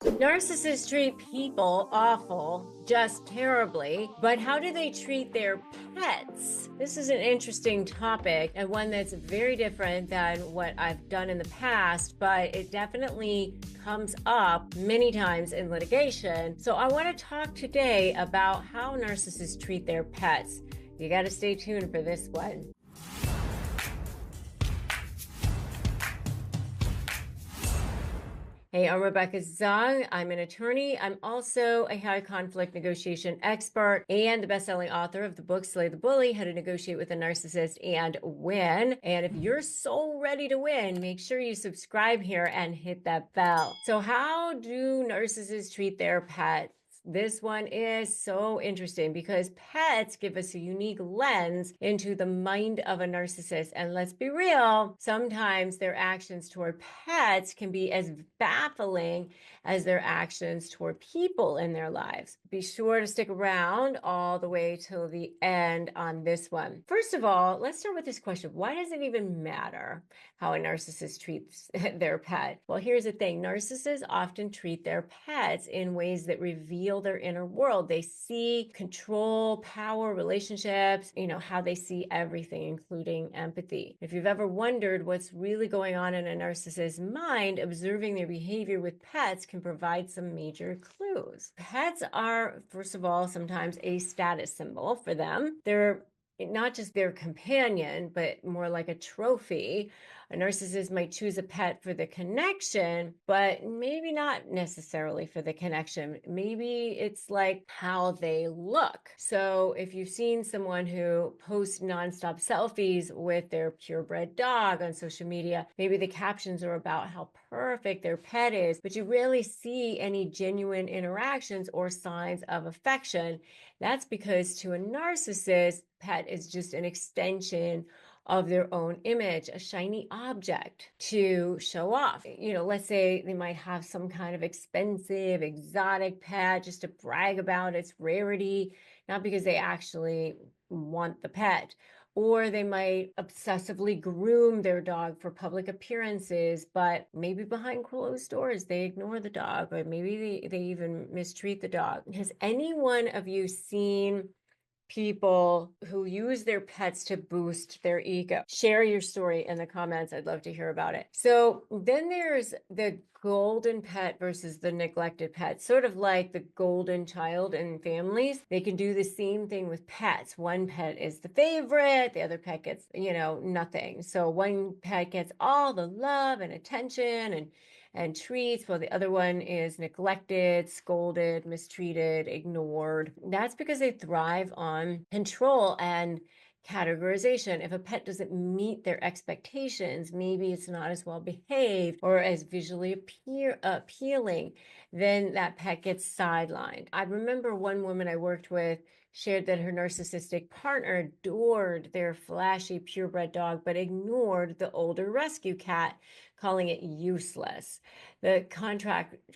Narcissists treat people awful, just terribly, but how do they treat their pets? This is an interesting topic and one that's very different than what I've done in the past, but it definitely comes up many times in litigation. So I want to talk today about how narcissists treat their pets. You got to stay tuned for this one. Hey, I'm Rebecca Zung. I'm an attorney. I'm also a high conflict negotiation expert and the best-selling author of the book Slay the Bully: How to Negotiate with a Narcissist and Win. And if you're so ready to win, make sure you subscribe here and hit that bell. So how do narcissists treat their pets? This one is so interesting because pets give us a unique lens into the mind of a narcissist. And let's be real, sometimes their actions toward pets can be as baffling as their actions toward people in their lives. Be sure to stick around all the way till the end on this one. First of all, let's start with this question. Why does it even matter how a narcissist treats their pet? Well, here's the thing. Narcissists often treat their pets in ways that reveal their inner world. They see control, power, relationships, how they see everything, including empathy. If you've ever wondered what's really going on in a narcissist's mind, observing their behavior with pets can provide some major clues. Pets are, first of all, sometimes a status symbol for them. They're not just their companion, but more like a trophy. A narcissist might choose a pet for the connection, but maybe not necessarily for the connection. Maybe it's like how they look. So if you've seen someone who posts nonstop selfies with their purebred dog on social media, maybe the captions are about how perfect their pet is, but you rarely see any genuine interactions or signs of affection. That's because to a narcissist, pet is just an extension of their own image, a shiny object to show off. Let's say they might have some kind of expensive, exotic pet just to brag about its rarity, not because they actually want the pet. Or they might obsessively groom their dog for public appearances, but maybe behind closed doors, they ignore the dog, or maybe they even mistreat the dog. Has any one of you seen people who use their pets to boost their ego? Share your story in the comments. I'd love to hear about it. So then there's the golden pet versus the neglected pet, sort of like the golden child in families. They can do the same thing with pets. One pet is the favorite, the other pet gets, nothing. So one pet gets all the love and attention and treats, while the other one is neglected, scolded, mistreated, ignored. That's because they thrive on control and categorization. If a pet doesn't meet their expectations, maybe it's not as well behaved or as visually appealing, then that pet gets sidelined. I remember one woman I worked with shared that her narcissistic partner adored their flashy purebred dog, but ignored the older rescue cat, calling it useless. The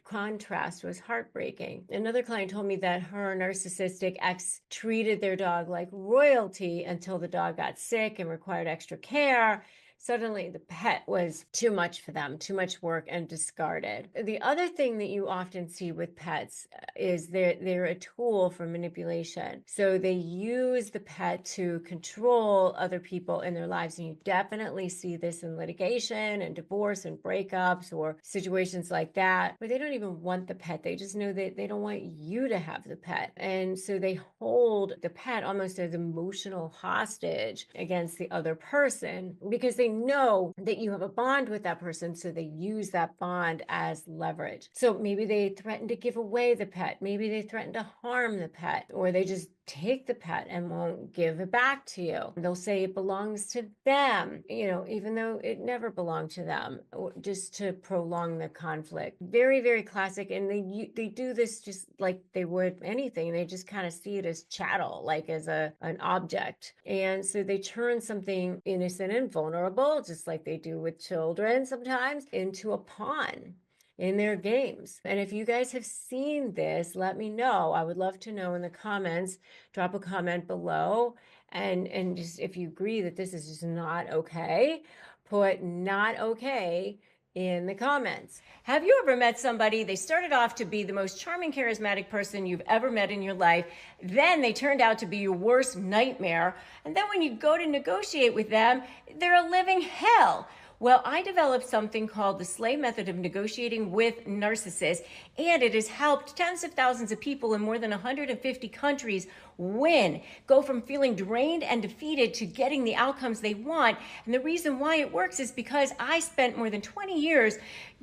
contrast was heartbreaking. Another client told me that her narcissistic ex treated their dog like royalty until the dog got sick and required extra care. Suddenly, the pet was too much for them, too much work, and discarded. The other thing that you often see with pets is they're a tool for manipulation. So they use the pet to control other people in their lives. And you definitely see this in litigation and divorce and breakups or situations like that, where they don't even want the pet. They just know that they don't want you to have the pet. And so they hold the pet almost as emotional hostage against the other person because they know that you have a bond with that person, so they use that bond as leverage. So maybe they threaten to give away the pet, maybe they threaten to harm the pet, or they just take the pet and won't give it back to you. They'll say it belongs to them, even though it never belonged to them, just to prolong the conflict. Very, very classic. And they do this just like they would anything. They just kind of see it as chattel, like as an object. And so they turn something innocent and vulnerable, just like they do with children sometimes, into a pawn in their games. And if you guys have seen this, let me know. I would love to know in the comments. Drop a comment below. And just if you agree that this is just not okay, put not okay in the comments. Have you ever met somebody, they started off to be the most charming, charismatic person you've ever met in your life, then they turned out to be your worst nightmare, and then when you go to negotiate with them, they're a living hell? Well, I developed something called the SLAY method of negotiating with narcissists, and it has helped tens of thousands of people in more than 150 countries win, go from feeling drained and defeated to getting the outcomes they want. And the reason why it works is because I spent more than 20 years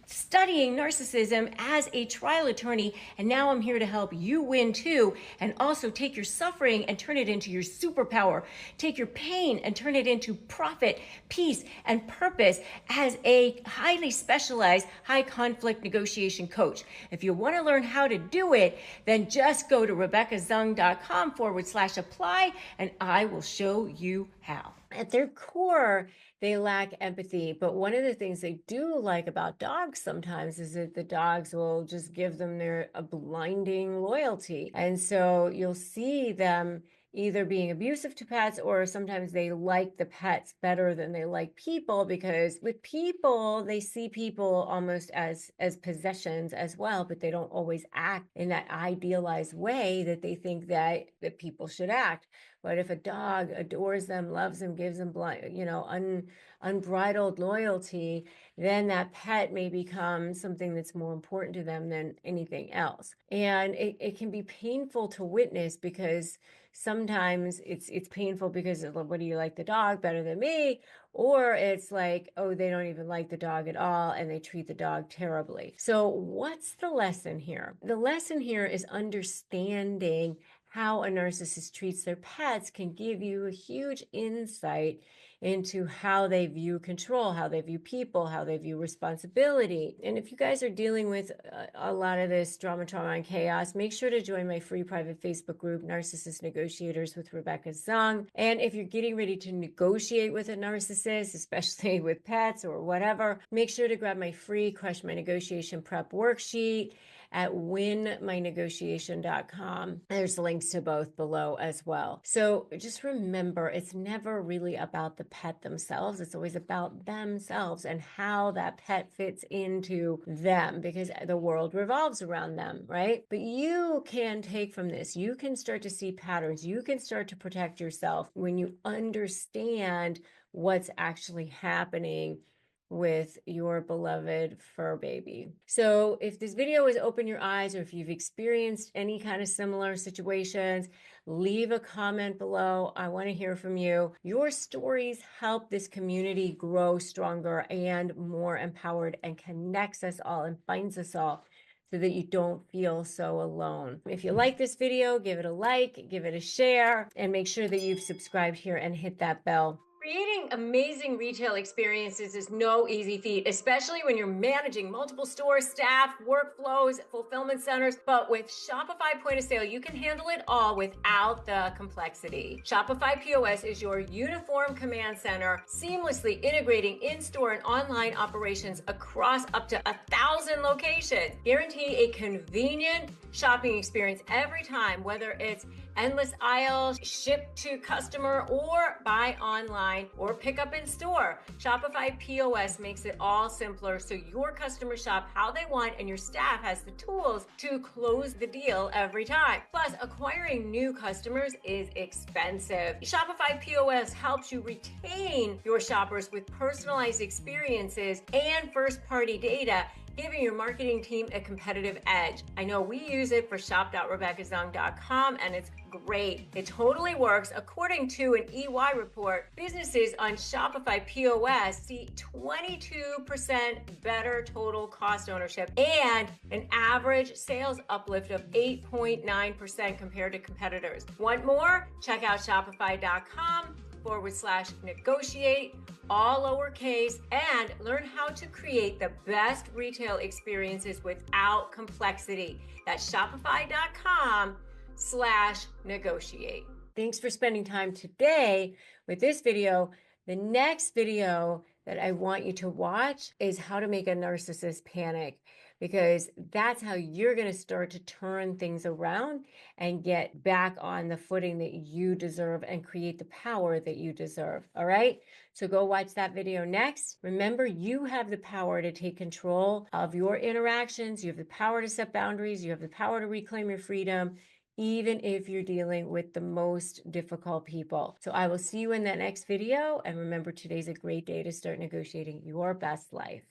studying narcissism as a trial attorney, and now I'm here to help you win too, and also take your suffering and turn it into your superpower. Take your pain and turn it into profit, peace, and purpose as a highly specialized high conflict negotiation coach. If you want to learn how to do it, then just go to RebeccaZung.com/apply and I will show you how. At their core, they lack empathy, but one of the things they do like about dogs sometimes is that the dogs will just give them a blinding loyalty. And so you'll see them either being abusive to pets, or sometimes they like the pets better than they like people, because with people, they see people almost as possessions as well, but they don't always act in that idealized way that they think that people should act. But if a dog adores them, loves them, gives them unbridled loyalty, then that pet may become something that's more important to them than anything else. And it can be painful to witness, because sometimes it's painful because of, what do you like the dog better than me? Or it's like, oh, they don't even like the dog at all and they treat the dog terribly. So what's the lesson here? The lesson here is understanding how a narcissist treats their pets can give you a huge insight into how they view control, how they view people, how they view responsibility. And if you guys are dealing with a lot of this drama, trauma, and chaos, make sure to join my free private Facebook group, Narcissist Negotiators with Rebecca Zung. And if you're getting ready to negotiate with a narcissist, especially with pets or whatever, make sure to grab my free Crush My Negotiation Prep worksheet at winmynegotiation.com. There's links to both below as well. So just remember, it's never really about the pet themselves. It's always about themselves and how that pet fits into them, because the world revolves around them, right? But you can take from this, you can start to see patterns. You can start to protect yourself when you understand what's actually happening with your beloved fur baby. So if this video has opened your eyes, or if you've experienced any kind of similar situations, leave a comment below. I want to hear from you. Your stories help this community grow stronger and more empowered, and connects us all and binds us all, so that you don't feel so alone. If you like this video, give it a like, give it a share, and make sure that you've subscribed here and hit that bell. Creating amazing retail experiences is no easy feat, especially when you're managing multiple stores, staff, workflows, fulfillment centers. But with Shopify Point of Sale, you can handle it all without the complexity. Shopify POS is your uniform command center, seamlessly integrating in-store and online operations across up to 1,000 locations. Guarantee a convenient shopping experience every time, whether it's endless aisles, ship to customer, or buy online or pick up in store. Shopify POS makes it all simpler, so your customers shop how they want and your staff has the tools to close the deal every time. Plus, acquiring new customers is expensive. Shopify POS helps you retain your shoppers with personalized experiences and first-party data, giving your marketing team a competitive edge. I know we use it for shop.RebeccaZung.com, and it's great. It totally works. According to an EY report, businesses on Shopify POS see 22% better total cost ownership and an average sales uplift of 8.9% compared to competitors. Want more? Check out shopify.com/negotiate, all lowercase, and learn how to create the best retail experiences without complexity. That's shopify.com/negotiate. Thanks for spending time today with this video. The next video that I want you to watch is how to make a narcissist panic, because that's how you're going to start to turn things around and get back on the footing that you deserve and create the power that you deserve. All right. So go watch that video next. Remember, you have the power to take control of your interactions. You have the power to set boundaries. You have the power to reclaim your freedom, even if you're dealing with the most difficult people. So I will see you in that next video. And remember, today's a great day to start negotiating your best life.